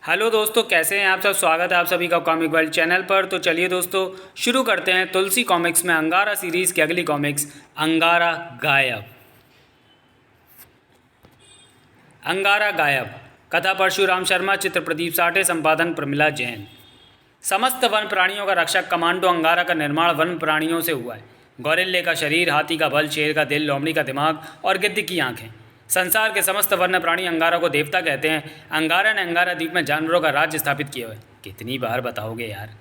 Hello दोस्तों, कैसे हैं आप सब। स्वागत है आप सभी का कॉमिक वर्ल्ड चैनल पर। तो चलिए दोस्तों, शुरू करते हैं तुलसी कॉमिक्स में अंगारा सीरीज़ की अगली कॉमिक्स अंगारा गायब। अंगारा गायब। कथा परशुराम शर्मा, चित्र प्रदीप साठे, संपादन प्रमिला जैन। समस्त वन प्राणियों का रक्षक कमांडो अंगारा का निर्माण वन प्राणियों से हुआ है। गौरिल्ले का शरीर, हाथी का बल, शेर का दिल, लोमड़ी का दिमाग और गिद्ध की आंखें। संसार के समस्त वन्य प्राणी अंगारा को देवता कहते हैं। अंगारा ने अंगारा द्वीप में जानवरों का राज्य स्थापित किया है। कितनी बार बताओगे यार।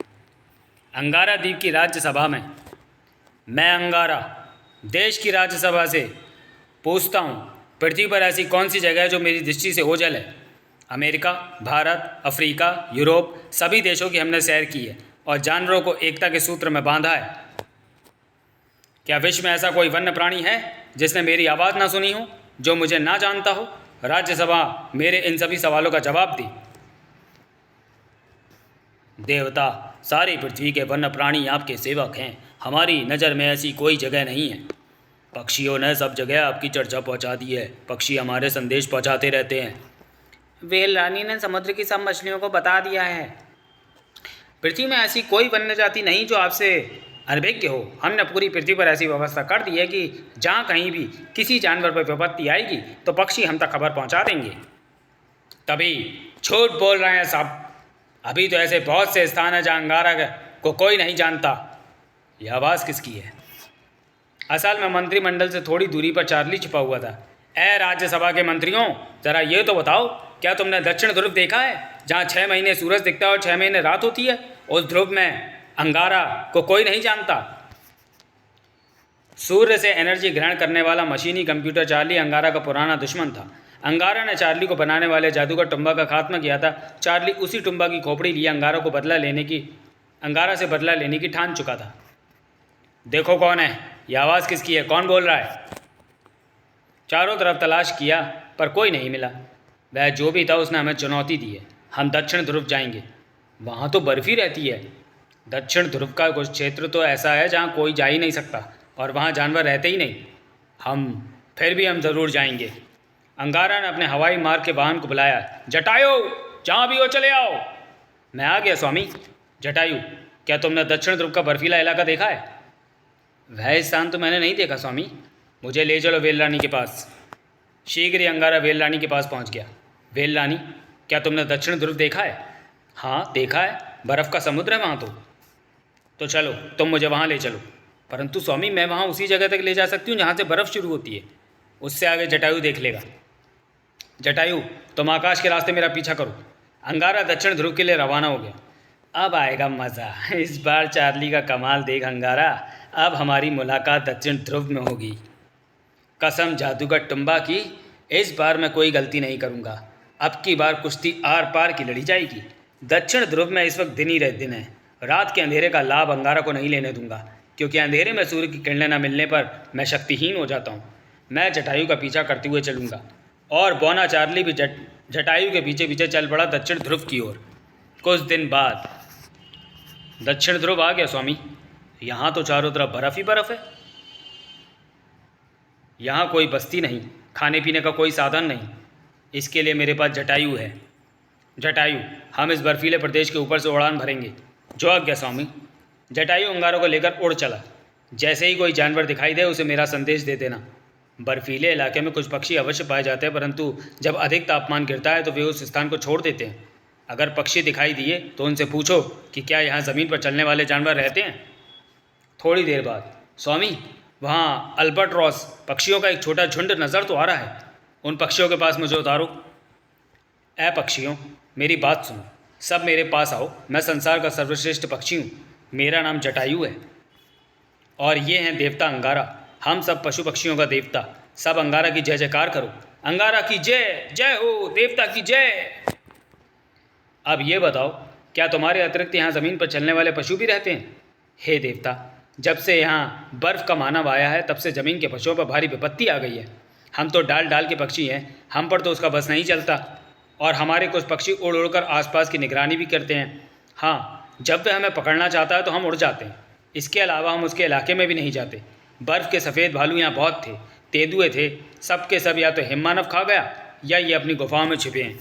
अंगारा द्वीप की राज्यसभा में मैं अंगारा देश की राज्यसभा से पूछता हूँ, पृथ्वी पर ऐसी कौन सी जगह है जो मेरी दृष्टि से ओझल है। अमेरिका, भारत, अफ्रीका, यूरोप सभी देशों की हमने सैर की है और जानवरों को एकता के सूत्र में बांधा है। क्या विश्व में ऐसा कोई वन्य प्राणी है जिसने मेरी आवाज़ ना सुनी हो, जो मुझे ना जानता हो। राज्यसभा मेरे इन सभी सवालों का जवाब दी। देवता, सारी पृथ्वी के वन्य प्राणी आपके सेवक हैं। हमारी नज़र में ऐसी कोई जगह नहीं है। पक्षियों ने सब जगह आपकी चर्चा पहुंचा दी है। पक्षी हमारे संदेश पहुंचाते रहते हैं। व्हेल रानी ने समुद्र की सब मछलियों को बता दिया है। पृथ्वी में ऐसी कोई वन्य जाति नहीं जो आपसे अनभिज्ञ हो। हमने पूरी पृथ्वी पर ऐसी व्यवस्था कर दी है कि जहाँ कहीं भी किसी जानवर पर विपत्ति आएगी तो पक्षी हम तक खबर पहुँचा देंगे। तभी झूठ बोल रहे हैं सब। अभी तो ऐसे बहुत से स्थान हैं जहाँ अंगारा को कोई नहीं जानता। यह आवाज़ किसकी है। असल में मंत्रिमंडल से थोड़ी दूरी पर चार्ली छिपा हुआ था। ए राज्यसभा के मंत्रियों, जरा ये तो बताओ, क्या तुमने दक्षिण ध्रुव देखा है, जहाँ 6 महीने सूरज दिखता है और 6 महीने रात होती है। उस ध्रुव में अंगारा को कोई नहीं जानता। सूर्य से एनर्जी ग्रहण करने वाला मशीनी कंप्यूटर चार्ली अंगारा का पुराना दुश्मन था। अंगारा ने चार्ली को बनाने वाले जादूगर टुम्बा का खात्मा किया था। चार्ली उसी टुम्बा की खोपड़ी लिए अंगारा से बदला लेने की ठान चुका था। देखो कौन है, यह आवाज़ किसकी है, कौन बोल रहा है। चारों तरफ तलाश किया पर कोई नहीं मिला। वह जो भी था उसने हमें चुनौती दी है। हम दक्षिण ध्रुव जाएंगे, वहाँ तो बर्फ़ ही रहती है। दक्षिण ध्रुव का कुछ क्षेत्र तो ऐसा है जहाँ कोई जा ही नहीं सकता और वहाँ जानवर रहते ही नहीं। फिर भी हम ज़रूर जाएंगे। अंगारा ने अपने हवाई मार्ग के वाहन को बुलाया। जटायु, जहाँ भी हो चले आओ। मैं आ गया स्वामी। जटायु, क्या तुमने दक्षिण ध्रुव का बर्फीला इलाका देखा है। वह स्थान तो मैंने नहीं देखा स्वामी। मुझे ले चलो व्हेल रानी के पास। शीघ्र ही अंगारा व्हेल रानी के पास पहुंच गया। व्हेल रानी, क्या तुमने दक्षिण ध्रुव देखा है। हाँ देखा है, बर्फ़ का समुद्र है वहाँ तो चलो तुम मुझे वहाँ ले चलो। परंतु स्वामी, मैं वहाँ उसी जगह तक ले जा सकती हूँ जहाँ से बर्फ़ शुरू होती है। उससे आगे जटायु देख लेगा। जटायु, तुम आकाश के रास्ते मेरा पीछा करो। अंगारा दक्षिण ध्रुव के लिए रवाना हो गया। अब आएगा मज़ा। इस बार चार्ली का कमाल देख अंगारा। अब हमारी मुलाकात दक्षिण ध्रुव में होगी। कसम जादूगर टुम्बा की, इस बार मैं कोई गलती नहीं करूँगा। अब की बार कुश्ती आर पार की लड़ी जाएगी। दक्षिण ध्रुव में इस वक्त दिन ही दिन है। रात के अंधेरे का लाभ अंगारा को नहीं लेने दूंगा, क्योंकि अंधेरे में सूर्य की किरणें न मिलने पर मैं शक्तिहीन हो जाता हूँ। मैं जटायु का पीछा करते हुए चलूँगा और बौना चार्ली भी जटायु के पीछे पीछे चल पड़ा दक्षिण ध्रुव की ओर। कुछ दिन बाद दक्षिण ध्रुव आ गया स्वामी। यहाँ तो चारों तरफ बर्फ़ ही बर्फ़ है। यहाँ कोई बस्ती नहीं, खाने पीने का कोई साधन नहीं। इसके लिए मेरे पास जटायु है। जटायु, हम इस बर्फीले प्रदेश के ऊपर से उड़ान भरेंगे। जो आज्ञा स्वामी। जटायु अंगारों को लेकर उड़ चला। जैसे ही कोई जानवर दिखाई दे उसे मेरा संदेश दे देना। बर्फीले इलाके में कुछ पक्षी अवश्य पाए जाते हैं, परंतु जब अधिक तापमान गिरता है तो वे उस स्थान को छोड़ देते हैं। अगर पक्षी दिखाई दिए तो उनसे पूछो कि क्या यहाँ ज़मीन पर चलने वाले जानवर रहते हैं। थोड़ी देर बाद, स्वामी, वहाँ अल्बाट्रॉस पक्षियों का एक छोटा झुंड नज़र तो आ रहा है। उन पक्षियों के पास मुझे उतारो। ऐ पक्षियों, मेरी बात सुनो। सब मेरे पास आओ। मैं संसार का सर्वश्रेष्ठ पक्षी हूँ। मेरा नाम जटायु है और ये हैं देवता अंगारा। हम सब पशु पक्षियों का देवता। सब अंगारा की जय जयकार करो। अंगारा की जय, जय हो, देवता की जय। अब ये बताओ, क्या तुम्हारे अतिरिक्त यहाँ ज़मीन पर चलने वाले पशु भी रहते हैं। हे देवता, जब से यहाँ बर्फ़ का मानव आया है तब से ज़मीन के पशुओं पर भारी विपत्ति आ गई है। हम तो डाल डाल के पक्षी हैं, हम पर तो उसका बस नहीं चलता। और हमारे कुछ पक्षी उड़ उड़कर आसपास की निगरानी भी करते हैं। हाँ, जब वह हमें पकड़ना चाहता है तो हम उड़ जाते हैं। इसके अलावा हम उसके इलाके में भी नहीं जाते। बर्फ़ के सफ़ेद भालू यहाँ बहुत थे, तेंदुए थे। सब के सब या तो हिममानव खा गया या ये अपनी गुफाओं में छिपे हैं।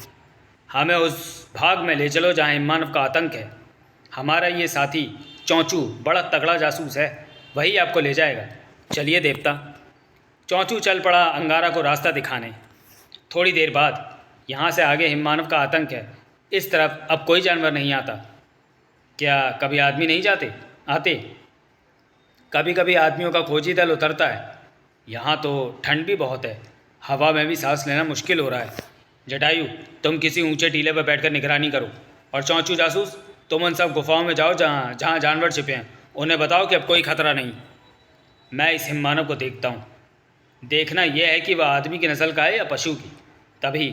हमें उस भाग में ले चलो जहाँ हिममानव का आतंक है। हमारा ये साथी चौंचू बड़ा तगड़ा जासूस है, वही आपको ले जाएगा। चलिए देवता। चौंचू चल पड़ा अंगारा को रास्ता दिखाने। थोड़ी देर बाद, यहाँ से आगे हिममानव का आतंक है, इस तरफ अब कोई जानवर नहीं आता। क्या कभी आदमी नहीं आते? कभी कभी आदमियों का खोजी दल उतरता है। यहाँ तो ठंड भी बहुत है, हवा में भी सांस लेना मुश्किल हो रहा है। जटायु, तुम किसी ऊंचे टीले पर बैठकर निगरानी करो, और चौंचू जासूस, तुम उन सब गुफाओं में जाओ जहाँ जहाँ जानवर छिपे हैं। उन्हें बताओ कि अब कोई खतरा नहीं। मैं इस हिममानव को देखता हूँ। देखना यह है कि वह आदमी की नस्ल का है या पशु की। तभी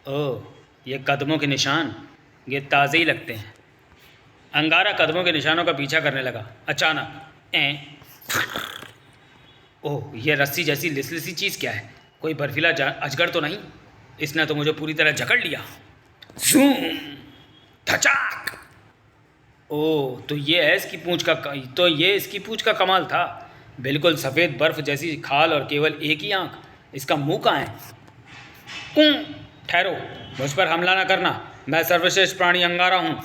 ओह, ये कदमों के निशान, ये ताज़े ही लगते हैं। अंगारा कदमों के निशानों का पीछा करने लगा। अचानक ओह, ये रस्सी जैसी लिसलिसी चीज़ क्या है? कोई बर्फीला अजगर तो नहीं? इसने तो मुझे पूरी तरह जकड़ लिया। जूम, धचाक। ओह, तो ये इसकी पूंछ का कमाल था। बिल्कुल सफ़ेद बर्फ़ जैसी खाल और केवल एक ही आँख। इसका मुंह कहाँ है? ठहरो, मुझ पर हमला ना करना। मैं सर्वश्रेष्ठ प्राणी अंगारा हूँ।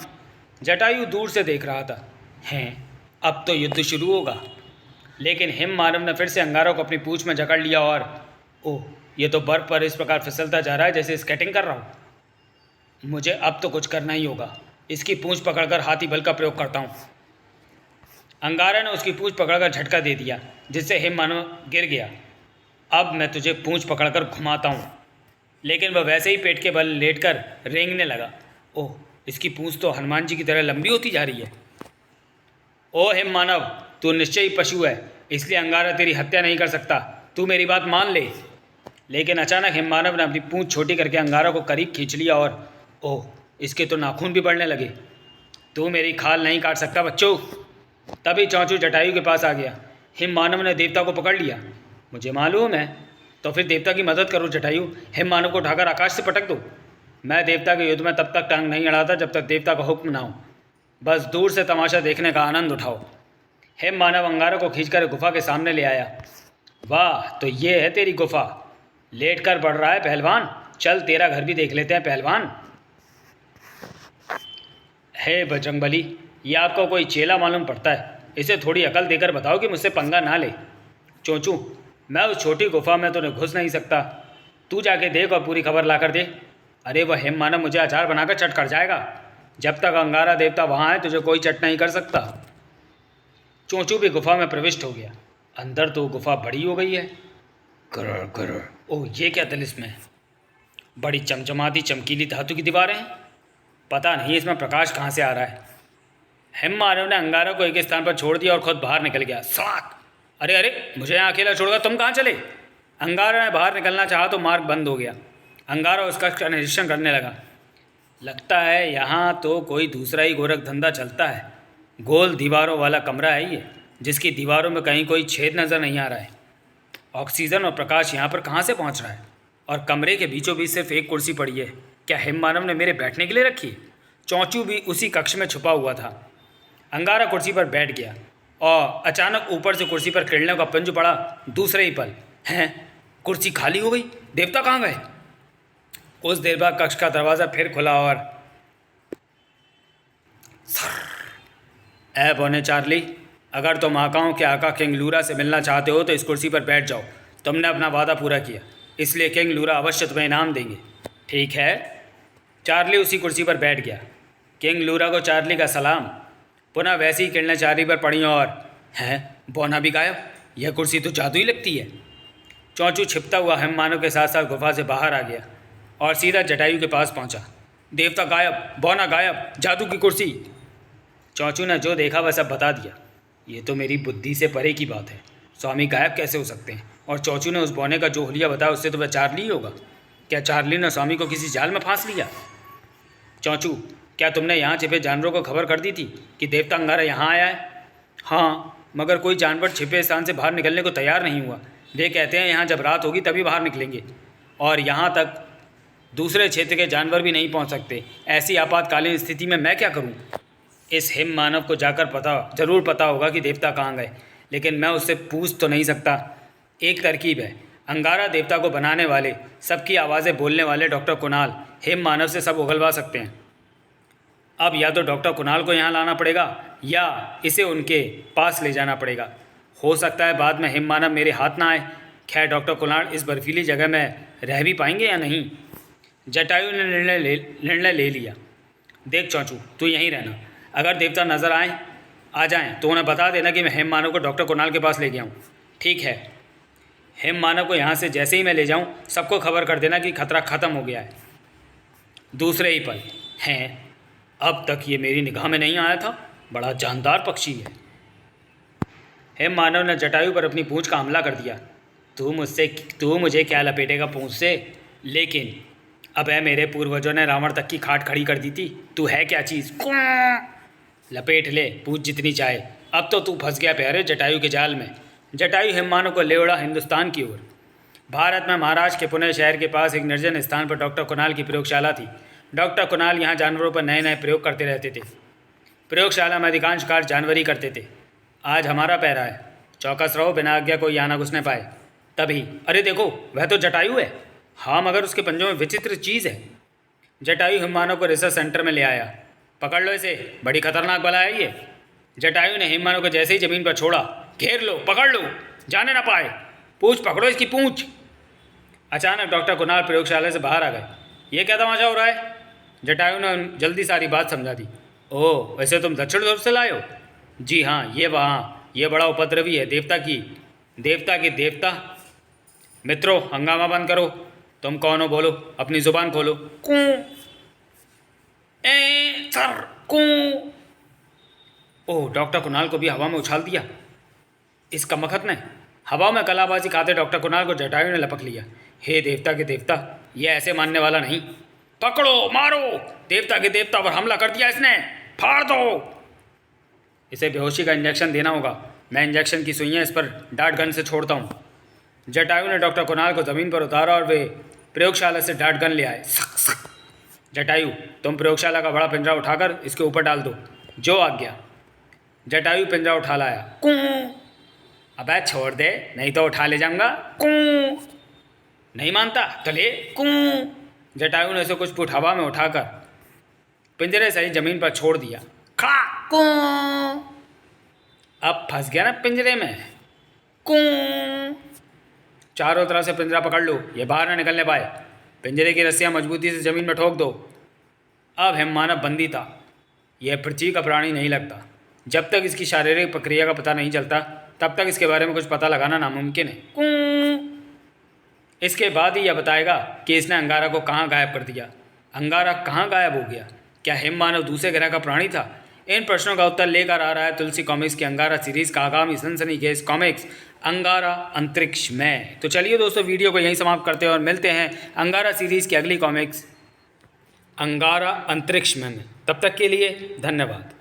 जटायु दूर से देख रहा था। हैं, अब तो युद्ध शुरू होगा। लेकिन हिममानव ने फिर से अंगारा को अपनी पूंछ में जकड़ लिया और ओह, ये तो बर्फ़ पर इस प्रकार फिसलता जा रहा है जैसे स्केटिंग कर रहा हूँ। मुझे अब तो कुछ करना ही होगा। इसकी पूंछ पकड़कर हाथी बल का प्रयोग करता हूँ। अंगारा ने उसकी पूंछ पकड़कर झटका दे दिया, जिससे हिममानव गिर गया। अब मैं तुझे पूंछ पकड़कर घुमाता हूँ। लेकिन वह वैसे ही पेट के बल लेटकर रेंगने लगा। ओह, इसकी पूंछ तो हनुमान जी की तरह लंबी होती जा रही है। ओ हिममानव, तू निश्चय ही पशु है, इसलिए अंगारा तेरी हत्या नहीं कर सकता। तू मेरी बात मान ले। लेकिन अचानक हिममानव ने अपनी पूंछ छोटी करके अंगारा को करीब खींच लिया और ओह, इसके तो नाखून भी बढ़ने लगे। तू मेरी खाल नहीं काट सकता बच्चों। तभी चौंचू जटायु के पास आ गया। हिममानव ने देवता को पकड़ लिया। मुझे मालूम है, तो फिर देवता की मदद करो जटायु। हिममानव को उठाकर आकाश से पटक दो। मैं देवता के युद्ध में तब तक टांग नहीं अड़ाता जब तक देवता का हुक्म ना हो। बस दूर से तमाशा देखने का आनंद उठाओ। हिममानव अंगारा को खींचकर गुफा के सामने ले आया। वाह, तो ये है तेरी गुफा। लेट कर बढ़ रहा है पहलवान। चल तेरा घर भी देख लेते हैं पहलवान। हे बजरंगबली, ये आपको कोई चेला मालूम पड़ता है? इसे थोड़ी अकल देकर बताओ कि मुझसे पंगा ना ले। चोंचू, मैं उस छोटी गुफा में तो घुस नहीं सकता। तू जाके देख और पूरी खबर ला कर दे। अरे वह हिममानव मुझे अचार बनाकर चट कर जाएगा। जब तक अंगारा देवता वहाँ है तुझे कोई चट नहीं कर सकता। चोंचू भी गुफा में प्रविष्ट हो गया। अंदर तो गुफा बड़ी हो गई है। करर करर। ओह, ये क्या तिलिस्म है? बड़ी चमचमाती चमकीली धातु की दीवारें हैं। पता नहीं इसमें प्रकाश कहाँ से आ रहा है। हिममानव ने अंगारा को एक स्थान पर छोड़ दिया और खुद बाहर निकल गया। साथ अरे अरे, मुझे यहाँ अकेला छोड़कर तुम कहाँ चले? अंगारा ने बाहर निकलना चाहा तो मार्ग बंद हो गया। अंगारा उसका निरीक्षण करने लगा। लगता है यहाँ तो कोई दूसरा ही गोरख धंधा चलता है। गोल दीवारों वाला कमरा है ये, जिसकी दीवारों में कहीं कोई छेद नज़र नहीं आ रहा है। ऑक्सीजन और प्रकाश यहाँ पर कहाँ से पहुँच रहा है? और कमरे के बीचों बीच सिर्फ एक कुर्सी पड़ी है। क्या हिममानव ने मेरे बैठने के लिए रखी है? चौंचू भी उसी कक्ष में छुपा हुआ था। अंगारा कुर्सी पर बैठ गया और अचानक ऊपर से कुर्सी पर किरणों का पुंज पड़ा। दूसरे ही पल हैं, कुर्सी खाली हो गई। देवता कहाँ गए? कुछ देर बाद कक्ष का दरवाज़ा फिर खुला और ऐ बोने चार्ली, अगर तुम आकाओं के आका किंग लूरा से मिलना चाहते हो तो इस कुर्सी पर बैठ जाओ। तुमने अपना वादा पूरा किया, इसलिए किंग लूरा अवश्य तुम्हें इनाम देंगे। ठीक है। चार्ली उसी कुर्सी पर बैठ गया। किंग लूरा को चार्ली का सलाम। पुनः वैसी ही किरणें चार्ली पर पड़ी और हैं, बोना भी गायब। यह कुर्सी तो जादू ही लगती है। चौंचू छिपता हुआ हिममानव के साथ साथ गुफा से बाहर आ गया और सीधा जटायु के पास पहुंचा। देवता गायब, बौना गायब, जादू की कुर्सी। चौंचू ने जो देखा वह सब बता दिया। ये तो मेरी बुद्धि से परे की बात है। स्वामी गायब कैसे हो सकते हैं? और चौंचू ने उस बौने का जो हुलिया बताया उससे तो वह चार्ली ही होगा। क्या चार्ली ने स्वामी को किसी जाल में फांस लिया? चौंचू, क्या तुमने यहाँ छिपे जानवरों को खबर कर दी थी कि देवता अंगारा यहाँ आया है? हाँ, मगर कोई जानवर छिपे स्थान से बाहर निकलने को तैयार नहीं हुआ। वे कहते हैं यहाँ जब रात होगी तभी बाहर निकलेंगे, और यहाँ तक दूसरे क्षेत्र के जानवर भी नहीं पहुँच सकते। ऐसी आपातकालीन स्थिति में मैं क्या करूँ? इस हिममानव को जाकर ज़रूर पता होगा कि देवता कहाँ गए, लेकिन मैं उससे पूछ तो नहीं सकता। एक तरकीब है। अंगारा देवता को बनाने वाले, सबकी आवाज़ें बोलने वाले डॉक्टर कुणाल हिममानव से सब उगलवा सकते हैं। अब या तो डॉक्टर कुणाल को यहाँ लाना पड़ेगा या इसे उनके पास ले जाना पड़ेगा। हो सकता है बाद में हिम मानव मेरे हाथ ना आए। खैर डॉक्टर कुणाल इस बर्फीली जगह में रह भी पाएंगे या नहीं। जटायु ने निर्णय ले लिया। देख चौंचू, तू यहीं रहना। अगर देवता नज़र आ जाएं तो उन्हें बता देना कि मैं हिम मानव को डॉक्टर कुणाल के पास ले गया हूँ। ठीक है। हिम मानव को यहाँ से जैसे ही मैं ले जाऊँ सबको खबर कर देना कि खतरा ख़त्म हो गया है। दूसरे ही पल, हैं अब तक ये मेरी निगाह में नहीं आया था, बड़ा जानदार पक्षी है। हिम मानव ने जटायु पर अपनी पूंछ का हमला कर दिया। तू मुझे क्या लपेटेगा पूंछ से? लेकिन अब है मेरे पूर्वजों ने रावण तक की खाट खड़ी कर दी थी, तू है क्या चीज़? लपेट ले पूंछ जितनी चाहे। अब तो तू फंस गया प्यारे जटायु के जाल में। जटायु हिम मानव को ले उड़ा हिंदुस्तान की ओर। भारत में महाराष्ट्र के पुणे शहर के पास एक निर्जन स्थान पर डॉक्टर कुणाल की प्रयोगशाला थी। डॉक्टर कुणाल यहाँ जानवरों पर नए नए प्रयोग करते रहते थे। प्रयोगशाला में अधिकांश कार्य जानवर ही करते थे। आज हमारा पहरा है, चौकस रहो, बिना आज्ञा कोई यहाँ ना घुसने पाए। तभी अरे देखो, वह तो जटायु है। हाँ, मगर उसके पंजों में विचित्र चीज़ है। जटायु हिम मानव को रिसर्च सेंटर में ले आया। पकड़ लो इसे, बड़ी खतरनाक बला है ये। जटायु ने हिम मानव को जैसे ही जमीन पर छोड़ा, घेर लो, पकड़ लो, जाने ना पाए। पूंछ पकड़ो इसकी, पूंछ। अचानक डॉक्टर कुणाल प्रयोगशाला से बाहर आ गए। ये क्या तमाशा हो रहा है? जटायु ने जल्दी सारी बात समझा दी। ओह, वैसे तुम दक्षिण ध्रुव से लाए हो? जी हाँ, ये बड़ा उपद्रवी है, देवता के देवता। मित्रों, हंगामा बंद करो। तुम कौन हो बोलो, अपनी जुबान खोलो। ओह, डॉक्टर कुणाल को भी हवा में उछाल दिया इस कमबख्त ने। हवा में कलाबाजी खाते डॉक्टर कुणाल को जटायु ने लपक लिया। हे देवता के देवता, ये ऐसे मानने वाला नहीं। पकड़ो, मारो, देवता के देवता पर हमला कर दिया इसने, फाड़ दो। इसे बेहोशी का इंजेक्शन देना होगा। मैं इंजेक्शन की सुइयाँ इस पर डार्ट गन से छोड़ता हूँ। जटायु ने डॉक्टर कुणाल को ज़मीन पर उतारा और वे प्रयोगशाला से डार्ट गन ले आए। सक सक। जटायु, तुम प्रयोगशाला का बड़ा पिंजरा उठाकर इसके ऊपर डाल दो। जो आज्ञा। जटायु पिंजरा उठा लाया। अबे छोड़ दे, नहीं तो उठा ले जाऊंगा। नहीं मानता तो ले। जटायु ने उसे कुछ फुट हवा में उठाकर पिंजरे से ही जमीन पर छोड़ दिया। अब फंस गया ना पिंजरे में। चारों तरफ से पिंजरा पकड़ लो, ये बाहर ना निकलने पाए। पिंजरे की रस्सियां मजबूती से जमीन में ठोक दो। अब हिम मानव बंदी था। यह पृथ्वी का प्राणी नहीं लगता। जब तक इसकी शारीरिक प्रक्रिया का पता नहीं चलता तब तक इसके बारे में कुछ पता लगाना नामुमकिन है। इसके बाद ही यह बताएगा कि इसने अंगारा को कहाँ गायब कर दिया। अंगारा कहाँ गायब हो गया? क्या हिम मानव दूसरे ग्रह का प्राणी था? इन प्रश्नों का उत्तर लेकर आ रहा है तुलसी कॉमिक्स की अंगारा सीरीज़ का आगामी सनसनीखेज कॉमिक्स अंगारा अंतरिक्ष में। तो चलिए दोस्तों, वीडियो को यहीं समाप्त करते हैं और मिलते हैं अंगारा सीरीज़ की अगली कॉमिक्स अंगारा अंतरिक्ष में। तब तक के लिए धन्यवाद।